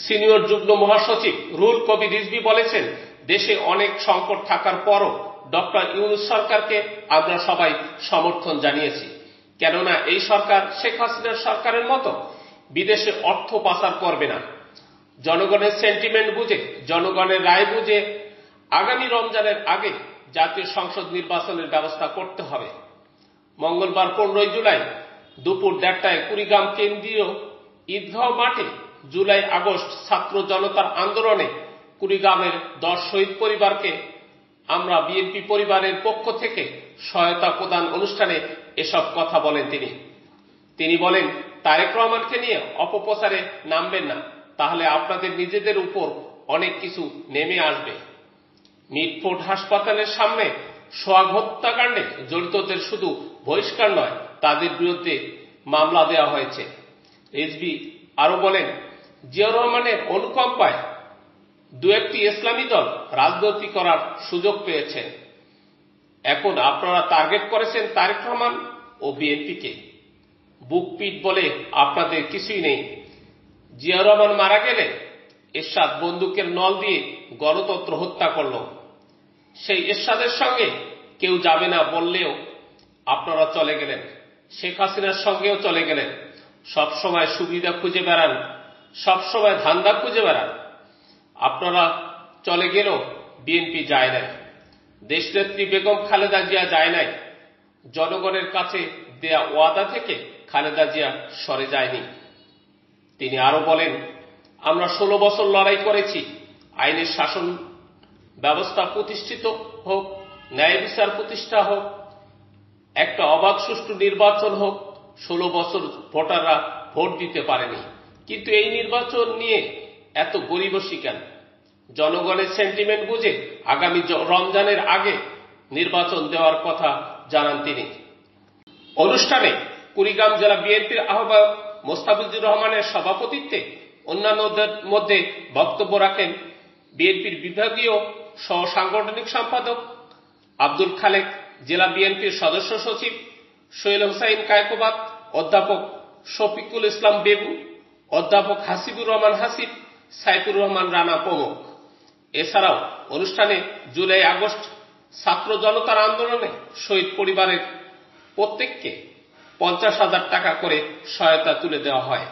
Senior যুগ্ম মহাসচিব রুহুল কবির রিজভী বলেছেন, দেশে অনেক সংকট থাকার পরও ডক্টর ইউনূস সরকারকে আমরা সবাই সমর্থন জানিয়েছি। কেননা এই সরকার শেখ হাসিনার সরকারের মতো বিদেশে অর্থ পাচার করবে না। জনগণের সেন্টিমেন্ট বুঝে, জনগণের রায় বুঝে আগামী রমজানের আগে জাতীয় সংসদ নির্বাচনের ব্যবস্থা করতে হবে। মঙ্গলবার 15 জুলাই দুপুর 1টায় কুড়িগ্রাম কেন্দ্রীয় ঈদগাহ মাঠে জুলাই আগস্ট ছাত্র জনতার আন্দোলনে কুড়িগ্রামের 10 শহীদ পরিবারকে আমরা বিএনপি পরিবারের পক্ষ থেকে সহায়তা প্রদান অনুষ্ঠানে এসব কথা বলেন তিনি বলেন, তারেক রহমানকে নিয়ে অপপ্রচারে নামবেন না, তাহলে আপনাদের নিজেদের উপর অনেক কিছু নেমে আসবে। মিটফোর্ড হাসপাতালের সামনে সোহাগ হত্যাকাণ্ডে জড়িতদের শুধু বহিষ্কার নয়, তাদের বিরুদ্ধে মামলা দেওয়া হয়েছে। রিজভী আরো বলেন, জিয়াউর রহমানের অনুকম্পায় দু একটি ইসলামী দল রাজনীতি করার সুযোগ পেয়েছে। এখন আপনারা টার্গেট করেছেন তারেক রহমান ও বিএনপিকে। বুকপিট বলে আপনাদের কিছুই নেই। জিয়াউর রহমান মারা গেলে এরশাদ বন্দুকের নল দিয়ে গণতন্ত্র হত্যা করল। সেই এরশাদের সঙ্গে কেউ যাবে না বললেও আপনারা চলে গেলেন। শেখ হাসিনার সঙ্গেও চলে গেলেন। সবসময় সুবিধা খুঁজে বেড়ান, সবসময় ধান্দা খুঁজে বেড়ান। আপনারা চলে গেলেও বিএনপি যায় নাই। দেশনেত্রী বেগম খালেদা জিয়া যায় নাই। জনগণের কাছে দেয়া ওয়াদা থেকে খালেদা জিয়া সরে যায়নি। তিনি আরো বলেন, আমরা 16 বছর লড়াই করেছি। আইনের শাসন ব্যবস্থা প্রতিষ্ঠিত হোক, ন্যায় বিচার প্রতিষ্ঠা হোক, একটা অবাধ সুষ্ঠু নির্বাচন হোক। 16 বছর ভোটাররা ভোট দিতে পারেনি, কিন্তু এই নির্বাচন নিয়ে এত গরিবসী কেন? জনগণের সেন্টিমেন্ট বুঝে আগামী রমজানের আগে নির্বাচন দেওয়ার কথা জানান তিনি। অনুষ্ঠানে কুড়িগ্রাম জেলা বিএনপির আহ্বায়ক মোস্তাফিজুর রহমানের সভাপতিত্বে অন্যান্যদের মধ্যে বক্তব্য রাখেন বিএনপির বিভাগীয় সহ সাংগঠনিক সম্পাদক আব্দুল খালেক, জেলা বিএনপির সদস্য সচিব সোহেল হোসাইন কায়কোবাদ, অধ্যাপক শফিকুল ইসলাম বেবু, অধ্যাপক হাসিবুর রহমান হাসিব, সাইফুর রহমান রানা প্রমুখ। এছাড়াও অনুষ্ঠানে জুলাই আগস্ট ছাত্র জনতার আন্দোলনে শহীদ পরিবারের প্রত্যেককে 50,000 টাকা করে সহায়তা তুলে দেওয়া হয়।